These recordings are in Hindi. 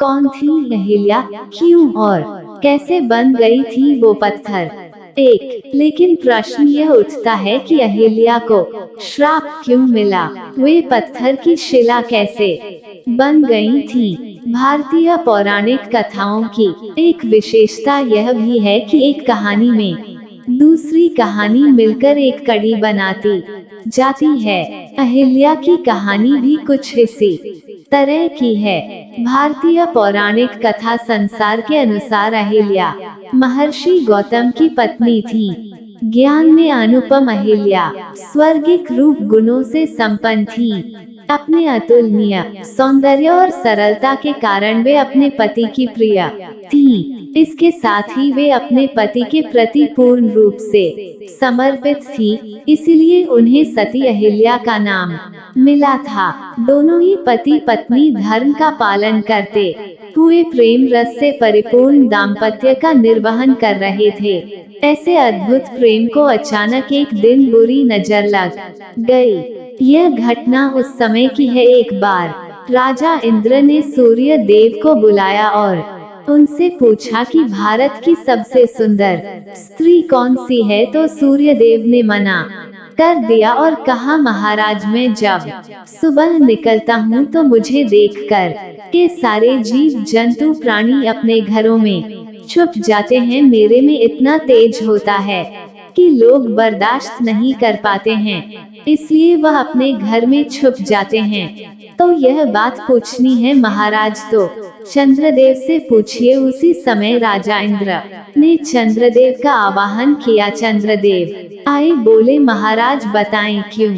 कौन थी अहिल्या, क्यों और कैसे बन गई थी वो पत्थर? एक लेकिन प्रश्न यह उठता है कि अहिल्या को श्राप क्यों मिला? वे पत्थर की शिला कैसे बन गई थी? भारतीय पौराणिक कथाओं की एक विशेषता यह भी है कि एक कहानी में दूसरी कहानी मिलकर एक कड़ी बनाती जाती है। अहिल्या की कहानी भी कुछ इसी तरह की है। भारतीय पौराणिक कथा संसार के अनुसार अहिल्या महर्षि गौतम की पत्नी थी। ज्ञान में अनुपम अहिल्या स्वर्गिक रूप गुणों से संपन्न थी। अपने अतुलनीय सौंदर्य और सरलता के कारण वे अपने पति की प्रिय थी। इसके साथ ही वे अपने पति के प्रति पूर्ण रूप से समर्पित थी, इसलिए उन्हें सती अहिल्या का नाम मिला था। दोनों ही पति पत्नी धर्म का पालन करते हुए प्रेम रस से परिपूर्ण दाम्पत्य का निर्वहन कर रहे थे। ऐसे अद्भुत प्रेम को अचानक एक दिन बुरी नजर लग गई। यह घटना उस समय की है। एक बार राजा इंद्र ने सूर्य देव को बुलाया और उनसे पूछा कि भारत की सबसे सुंदर स्त्री कौन सी है, तो सूर्य देव ने मना कर दिया और कहा, महाराज, मैं जब सुबह निकलता हूँ तो मुझे देखकर के सारे जीव जंतु प्राणी अपने घरों में छुप जाते हैं। मेरे में इतना तेज होता है कि लोग बर्दाश्त नहीं कर पाते हैं, इसलिए वह अपने घर में छुप जाते हैं। तो यह बात पूछनी है महाराज, तो चंद्रदेव से पूछिए। उसी समय राजा इंद्र ने चंद्रदेव का आवाहन किया। चंद्रदेव आए, बोले, महाराज बताएं क्यों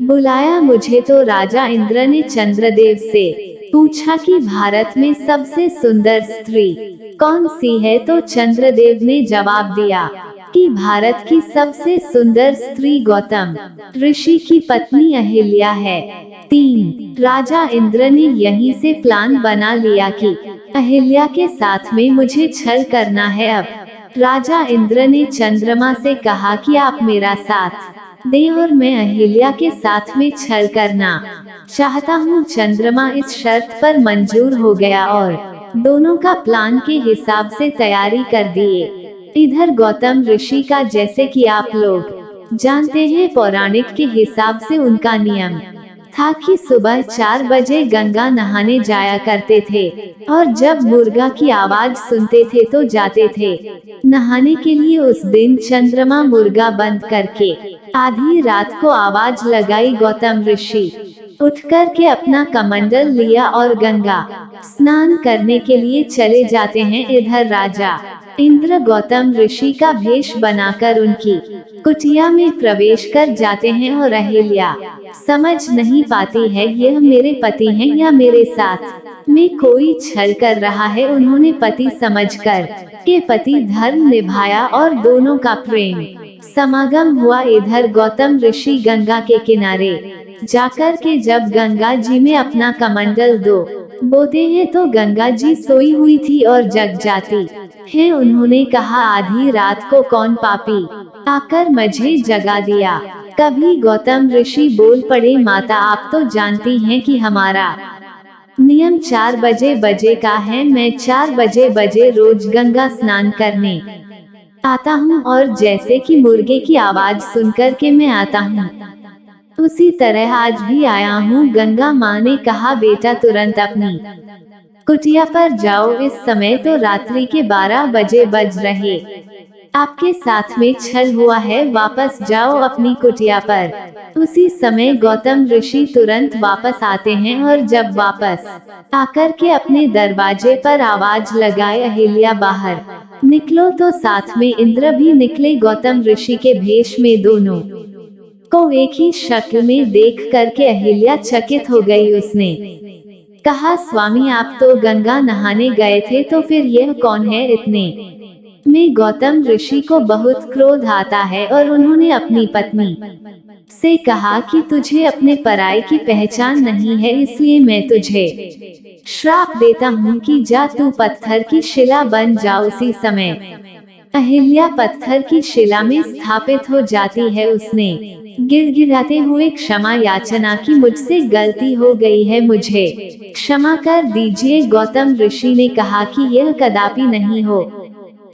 बुलाया मुझे? तो राजा इंद्र ने चंद्रदेव से पूछा कि भारत में सबसे सुंदर स्त्री कौन सी है? तो चंद्रदेव ने जवाब दिया कि भारत की सबसे सुंदर स्त्री गौतम ऋषि की पत्नी अहिल्या है। 3 राजा इंद्र ने यहीं से प्लान बना लिया कि अहिल्या के साथ में मुझे छल करना है। अब राजा इंद्र ने चंद्रमा से कहा कि आप मेरा साथ दें और मैं अहिल्या के साथ में छल करना चाहता हूँ। चंद्रमा इस शर्त पर मंजूर हो गया और दोनों का प्लान के हिसाब से तैयारी कर दिए। इधर गौतम ऋषि का, जैसे कि आप लोग जानते हैं, पौराणिक के हिसाब से उनका नियम था कि सुबह 4 बजे गंगा नहाने जाया करते थे और जब मुर्गा की आवाज सुनते थे तो जाते थे नहाने के लिए। उस दिन चंद्रमा मुर्गा बंद करके आधी रात को आवाज लगाई। गौतम ऋषि उठकर के अपना कमंडल लिया और गंगा स्नान करने के लिए चले जाते हैं। इधर राजा इंद्र गौतम ऋषि का भेष बनाकर उनकी कुटिया में प्रवेश कर जाते हैं और अहिल्या समझ नहीं पाती है, यह मेरे पति हैं या मेरे साथ में कोई छल कर रहा है। उन्होंने पति समझकर के पति धर्म निभाया और दोनों का प्रेम समागम हुआ। इधर गौतम ऋषि गंगा के किनारे जाकर के जब गंगा जी में अपना कमंडल बोते हैं तो गंगा जी सोई हुई थी और जग जाती है। उन्होंने कहा, आधी रात को कौन पापी आकर मुझे जगा दिया? कभी गौतम ऋषि बोल पड़े, माता, आप तो जानती हैं कि हमारा नियम 4 बजे का है। मैं 4 बजे रोज गंगा स्नान करने आता हूँ और जैसे कि मुर्गे की आवाज सुनकर के मैं आता हूँ, उसी तरह आज भी आया हूँ। गंगा माँ ने कहा, बेटा, तुरंत अपनी कुटिया पर जाओ। इस समय तो रात्रि के 12 बजे बज रहे। आपके साथ में छल हुआ है, वापस जाओ अपनी कुटिया पर। उसी समय गौतम ऋषि तुरंत वापस आते हैं और जब वापस आकर के अपने दरवाजे पर आवाज लगाए, अहिल्या बाहर निकलो, तो साथ में इंद्र भी निकले। गौतम ऋषि के भेष में दोनों को एक ही शक्ल में देख करके अहिल्या चकित हो गई। उसने कहा, स्वामी, आप तो गंगा नहाने गए थे, तो फिर यह कौन है? इतने में गौतम ऋषि को बहुत क्रोध आता है और उन्होंने अपनी पत्नी से कहा कि तुझे अपने पराये की पहचान नहीं है, इसलिए मैं तुझे श्राप देता हूँ कि जा तू पत्थर की शिला बन जा। उसी समय अहिल्या पत्थर की शिला में स्थापित हो जाती है। उसने गिड़गिड़ाते हुए क्षमा याचना की, मुझसे गलती हो गई है, मुझे क्षमा कर दीजिए। गौतम ऋषि ने कहा कि यह कदापि नहीं हो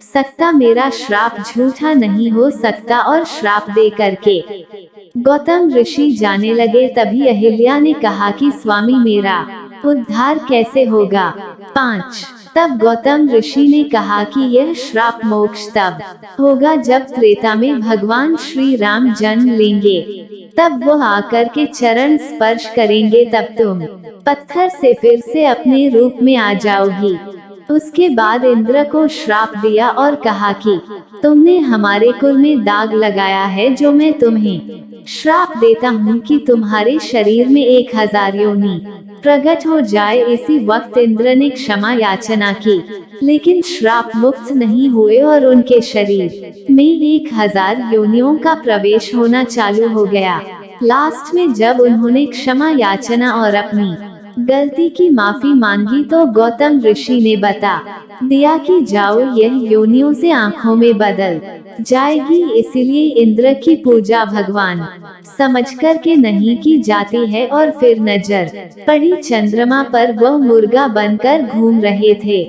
सकता, मेरा श्राप झूठा नहीं हो सकता, और श्राप दे करके गौतम ऋषि जाने लगे। तभी अहिल्या ने कहा कि स्वामी, मेरा उद्धार कैसे होगा। 5 तब गौतम ऋषि ने कहा कि यह श्राप मोक्ष तब होगा जब त्रेता में भगवान श्री राम जन्म लेंगे, तब वो आकर के चरण स्पर्श करेंगे, तब तुम पत्थर से फिर से अपने रूप में आ जाओगी। उसके बाद इंद्र को श्राप दिया और कहा कि तुमने हमारे कुल में दाग लगाया है, जो मैं तुम्हें श्राप देता हूँ कि तुम्हारे शरीर में 1000 योनि प्रकट हो जाए। इसी वक्त इंद्र ने क्षमा याचना की, लेकिन श्राप मुक्त नहीं हुए और उनके शरीर में 1000 योनियों का प्रवेश होना चालू हो गया। लास्ट में जब उन्होंने क्षमा याचना और अपनी गलती की माफी मांगी, तो गौतम ऋषि ने बता दिया कि जाओ, यह योनियों से आंखों में बदल जाएगी। इसलिए इंद्र की पूजा भगवान समझकर के नहीं की जाती है। और फिर नजर पड़ी चंद्रमा पर, वह मुर्गा बनकर घूम रहे थे।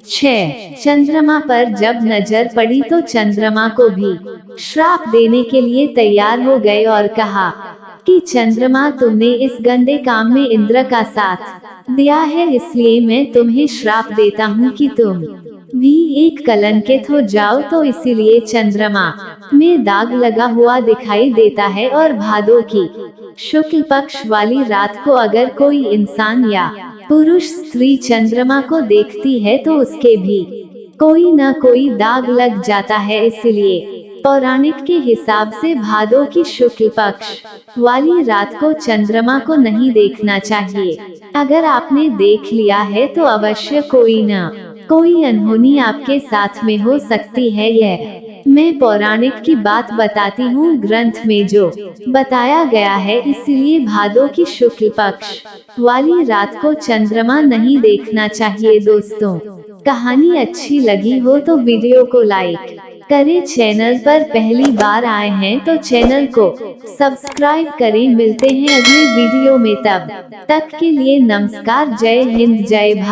6 चंद्रमा पर जब नजर पड़ी तो चंद्रमा को भी श्राप देने के लिए तैयार हो गए और कहा कि चंद्रमा, तुमने इस गंदे काम में इंद्र का साथ दिया है, इसलिए मैं तुम्हें श्राप देता हूँ कि तुम भी एक कलंकित हो जाओ। तो इसीलिए चंद्रमा में दाग लगा हुआ दिखाई देता है, और भादों की शुक्ल पक्ष वाली रात को अगर कोई इंसान या पुरुष स्त्री चंद्रमा को देखती है तो उसके भी कोई न कोई दाग लग जाता है। इसलिए पौराणिक के हिसाब से भादों की शुक्ल पक्ष वाली रात को चंद्रमा को नहीं देखना चाहिए। अगर आपने देख लिया है तो अवश्य कोई न कोई अनहोनी आपके साथ में हो सकती है। यह मैं पौराणिक की बात बताती हूँ, ग्रंथ में जो बताया गया है। इसलिए भादों की शुक्ल पक्ष वाली रात को चंद्रमा नहीं देखना चाहिए। दोस्तों, कहानी अच्छी लगी हो तो वीडियो को लाइक करें। चैनल पर पहली बार आए हैं तो चैनल को सब्सक्राइब करें। मिलते हैं अगले वीडियो में, तब तक के लिए नमस्कार। जय हिंद, जय भारत।